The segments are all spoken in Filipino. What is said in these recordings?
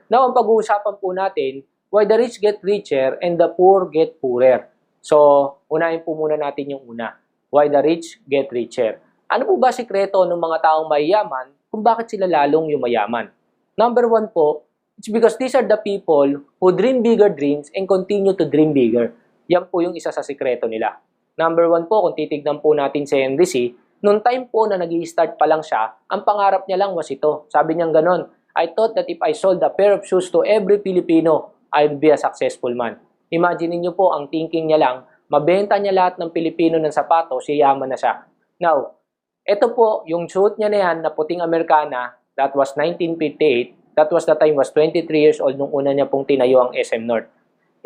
Now, ang pag-uusapan po natin, why the rich get richer and the poor get poorer. So, unahin po muna natin yung una. Why the rich get richer. Ano po ba sikreto ng mga taong mayayaman kung bakit sila lalong yumayaman? Number one po, it's because these are the people who dream bigger dreams and continue to dream bigger. Yan po yung isa sa sikreto nila. Number one po, kung titignan po natin si Henry C., noong time po na nag-i-start pa lang siya, ang pangarap niya lang was ito. Sabi niya ganon, I thought that if I sold a pair of shoes to every Filipino, I'd be a successful man. Imagine niyo po, ang thinking niya lang, mabenta niya lahat ng Pilipino ng sapatos, yayaman na siya. Now, ito po, yung suit niya na yan, na puting Amerikana, that was 1958, that was the time, was 23 years old nung una niya pong tinayo ang SM North.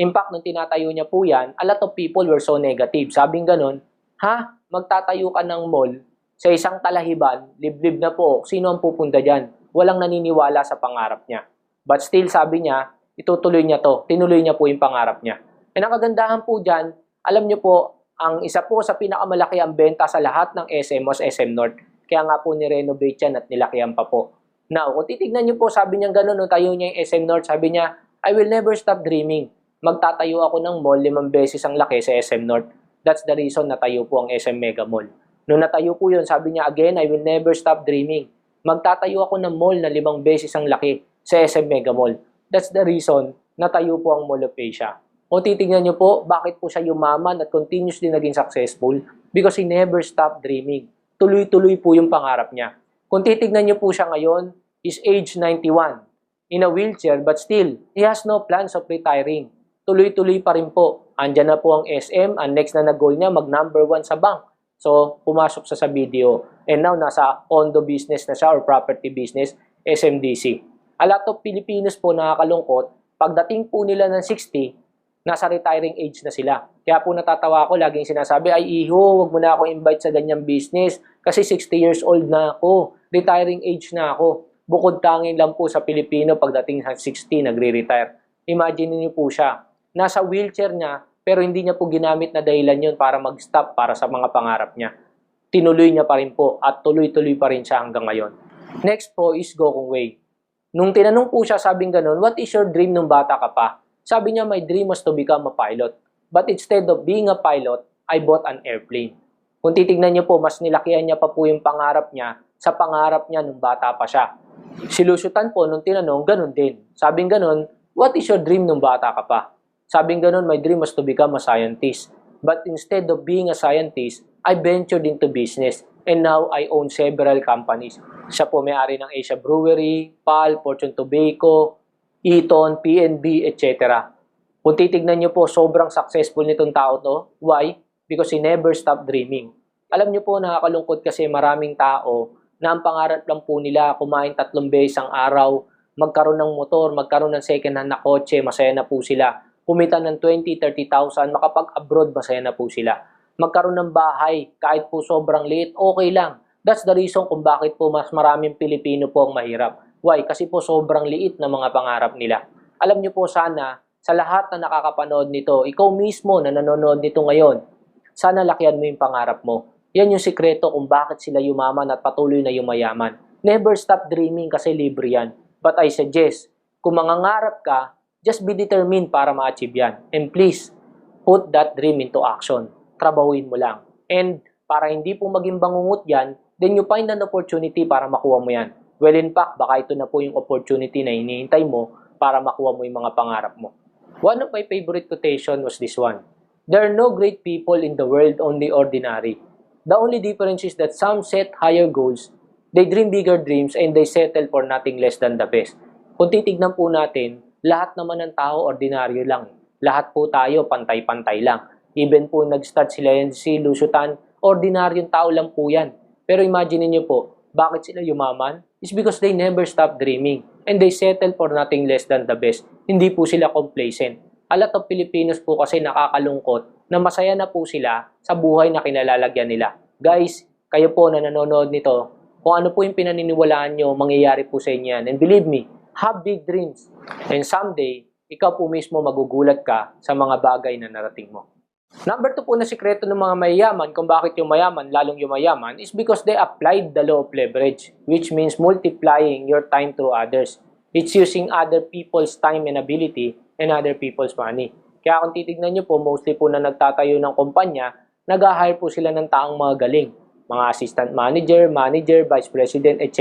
In fact, nung tinatayo niya po yan, a lot of people were so negative. Sabing ganun, magtatayo ka ng mall sa isang talahiban, liblib na po, sino ang pupunta dyan? Walang naniniwala sa pangarap niya. But still, sabi niya, itutuloy niya to. Tinuloy niya po yung pangarap niya. And ang kagandahan po dyan, alam niyo po, ang isa po sa pinakamalaki ang benta sa lahat ng SM was SM North. Kaya nga po ni-renovate yan at nilakihan pa po. Now, kung titignan niyo po, sabi niya gano'n, nung tayo niya yung SM North, sabi niya, I will never stop dreaming. Magtatayo ako ng mall 5 beses ang laki sa SM North. That's the reason natayo po ang SM Mega Mall. Nung natayo po yun, sabi niya, again, I will never stop dreaming. Magtatayo ako ng mall na 5 beses ang laki sa SM Mega Mall. That's the reason natayo po ang Mall of Asia. Kung titignan niyo po, bakit po siya yumaman at continuously naging successful? Because he never stopped dreaming. Tuloy-tuloy po yung pangarap niya. Kung titignan niyo po siya ngayon, is age 91. In a wheelchair, but still, he has no plans of retiring. Tuloy-tuloy pa rin po. Andyan na po ang SM. Ang next na nag-goal niya, mag-number 1 sa bank. So, pumasok sa video. And now, nasa condo business na siya or property business, SMDC. A lot of Filipinos po nakakalungkot, pagdating po nila ng 60, nasa retiring age na sila. Kaya po natatawa ako, laging sinasabi, ay iho, wag mo na ako invite sa ganyang business kasi 60 years old na ako. Retiring age na ako. Bukod tangin lang po sa Pilipino pagdating sa 60, nagre-retire. Imagine niyo po siya. Nasa wheelchair niya, pero hindi niya po ginamit na dahilan yun para mag-stop para sa mga pangarap niya. Tinuloy niya pa rin po at tuloy-tuloy pa rin siya hanggang ngayon. Next po is Go Kung Wei. Nung tinanong po siya, sabing ganun, what is your dream nung bata ka pa? Sabi niya, my dream was to become a pilot. But instead of being a pilot, I bought an airplane. Kung titignan niyo po, mas nilakihan niya pa po yung pangarap niya sa pangarap niya nung bata pa siya. Silusutan po, nung tinanong, ganun din. Sabing ganun, what is your dream nung bata ka pa? Sabing ganun, my dream was to become a scientist. But instead of being a scientist, I ventured into business. And now, I own several companies. Siya po may-ari ng Asia Brewery, PAL, Fortune Tobacco, Eaton, PNB, etc. Kung titignan niyo po, sobrang successful nitong tao to. Why? Because he never stopped dreaming. Alam niyo po, nakakalungkot kasi maraming tao na ang pangarap lang po nila kumain 3 beses ang araw, magkaroon ng motor, magkaroon ng second hand na kotse, masaya na po sila. Kumita ng 20, 30,000, makapag-abroad, masaya na po sila. Magkaroon ng bahay, kahit po sobrang liit, okay lang. That's the reason kung bakit po mas maraming Pilipino po ang mahirap. Why? Kasi po sobrang liit na mga pangarap nila. Alam niyo po sana, sa lahat na nakakapanood nito, ikaw mismo na nanonood nito ngayon, sana lakihan mo yung pangarap mo. Yan yung sikreto kung bakit sila yumaman at patuloy na yumayaman. Never stop dreaming kasi libre yan. But I suggest, kung mangangarap ka, just be determined para ma-achieve yan. And please, put that dream into action. Trabahuin mo lang. And para hindi po maging bangungot yan, then you find an opportunity para makuha mo yan. Well, in fact, baka ito na po yung opportunity na hinihintay mo para makuha mo yung mga pangarap mo. One of my favorite quotation was this one. There are no great people in the world, only ordinary. The only difference is that some set higher goals, they dream bigger dreams, and they settle for nothing less than the best. Kung titignan po natin, lahat naman ng tao ordinaryo lang. Lahat po tayo pantay-pantay lang. Even po nag-start sila yan si Lusutan, ordinaryong tao lang po yan. Pero imagine niyo po, bakit sila yumaman? It's because they never stop dreaming. And they settle for nothing less than the best. Hindi po sila complacent. A lot of Filipinos po kasi nakakalungkot na masaya na po sila sa buhay na kinalalagyan nila. Guys, kayo po na nanonood nito, kung ano po yung pinaniniwalaan nyo, mangyayari po sa inyo yan. And believe me, have big dreams. And someday, ikaw po mismo magugulat ka sa mga bagay na narating mo. Number 2 po na sikreto ng mga mayayaman kung bakit yung mayaman lalong yumayaman is because they applied the law of leverage, which means multiplying your time through others. It's using other people's time and ability and other people's money. Kaya kung titignan nyo po, mostly po na nagtatayo ng kumpanya, nag-hire po sila ng taong mga galing. Mga assistant manager, vice president, etc.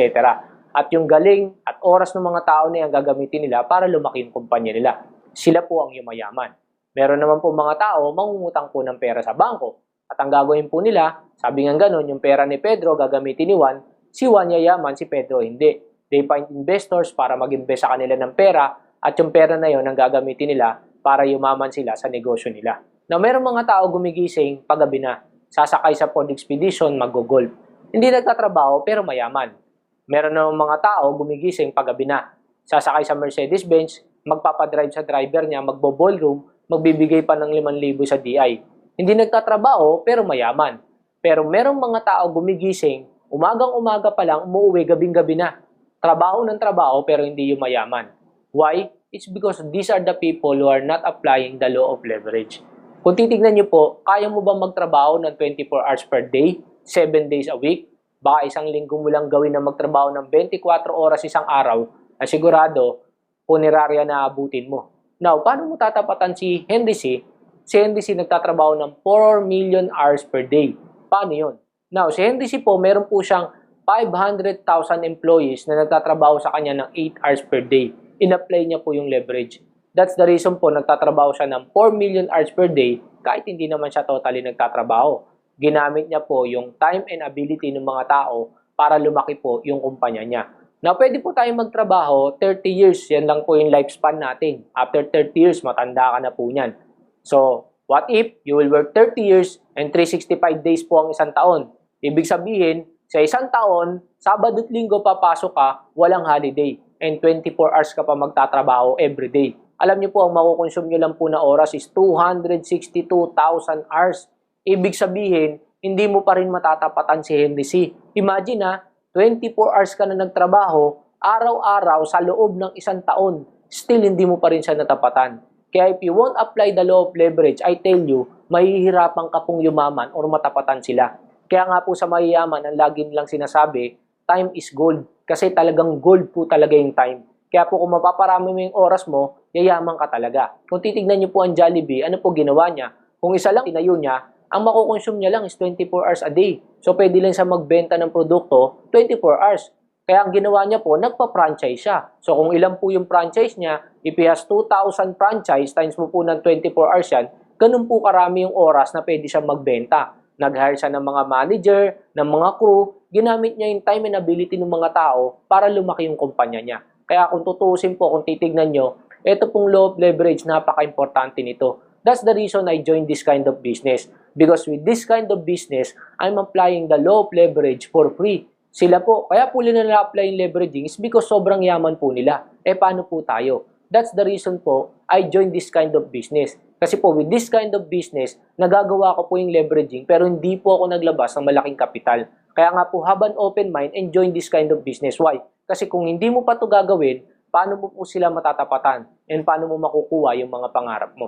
At yung galing at oras ng mga tao na yan gagamitin nila para lumaki yung kumpanya nila. Sila po ang yumayaman. Meron naman po mga tao, mangungutang po ng pera sa bangko. At ang gagawin po nila, sabi nga ganun, yung pera ni Pedro gagamitin ni Juan, si Juan yayaman, si Pedro hindi. They find investors para mag-invest sa kanila ng pera at yung pera na yon ang gagamitin nila para yumaman sila sa negosyo nila. Na meron mga tao gumigising paggabi na, sasakay sa pond expedition, mag-golf. Hindi nagtatrabaho pero mayaman. Meron naman mga tao gumigising paggabi na, sasakay sa Mercedes-Benz, magpapadrive sa driver niya, magbo-ballroom, magbibigay pa ng 5,000 sa DI. Hindi nagtatrabaho pero mayaman. Pero merong mga tao gumigising, umagang-umaga pa lang, umuwi gabing-gabi na. Trabaho ng trabaho pero hindi yung mayaman. Why? It's because these are the people who are not applying the law of leverage. Kung titignan nyo po, kaya mo ba magtrabaho ng 24 hours per day, 7 days a week? Baka isang linggo mo lang gawin na magtrabaho ng 24 oras isang araw na sigurado, punerarya na abutin mo. Now, paano mo tatapatan si Henry C? Si Henry C nagtatrabaho ng 4 million hours per day. Paano yun? Now, si Henry C po, meron po siyang 500,000 employees na nagtatrabaho sa kanya ng 8 hours per day. In-apply niya po yung leverage. That's the reason po nagtatrabaho siya ng 4 million hours per day kahit hindi naman siya totally nagtatrabaho. Ginamit niya po yung time and ability ng mga tao para lumaki po yung kumpanya niya. Now, pwede po tayong magtrabaho 30 years. Yan lang po yung lifespan natin. After 30 years, matanda ka na po niyan. So, what if you will work 30 years and 365 days po ang isang taon? Ibig sabihin, sa isang taon, Sabado at Linggo papasok ka, walang holiday. And 24 hours ka pa magtatrabaho everyday. Alam niyo po, ang makukonsume nyo lang po na oras is 262,000 hours. Ibig sabihin, hindi mo pa rin matatapatan si Henry C. Imagine na, 24 hours ka na nagtrabaho, araw-araw sa loob ng isang taon, still hindi mo pa rin siya natapatan. Kaya if you won't apply the law of leverage, I tell you, mahihirapan ka pong yumaman or matapatan sila. Kaya nga po sa mayayaman, ang lagi nilang sinasabi, time is gold. Kasi talagang gold po talaga yung time. Kaya po kung mapaparami mo yung oras mo, yayaman ka talaga. Kung titignan niyo po ang Jollibee, ano po ginawa niya? Kung isa lang tinayo niya, ang makukonsume niya lang is 24 hours a day. So pwede lang siya magbenta ng produkto 24 hours. Kaya ang ginawa niya po, nagpa-franchise siya. So kung ilan po yung franchise niya, if he has 2,000 franchise times mo po ng 24 hours yan, ganun po karami yung oras na pwede siya magbenta. Nag-hire siya ng mga manager, ng mga crew, ginamit niya yung time and ability ng mga tao para lumaki yung kumpanya niya. Kaya kung tutuusin po, kung titignan nyo, ito pong law of leverage, napaka-importante nito. That's the reason I joined this kind of business. Because with this kind of business, I'm applying the law of leverage for free. Sila po, kaya po nila na-apply yung leveraging is because sobrang yaman po nila. Eh paano po tayo? That's the reason po, I joined this kind of business. Kasi po, with this kind of business, nagagawa ko po yung leveraging pero hindi po ako naglabas ng malaking kapital. Kaya nga po, have an open mind and join this kind of business. Why? Kasi kung hindi mo pa ito gagawin, paano mo po sila matatapatan? And paano mo makukuha yung mga pangarap mo?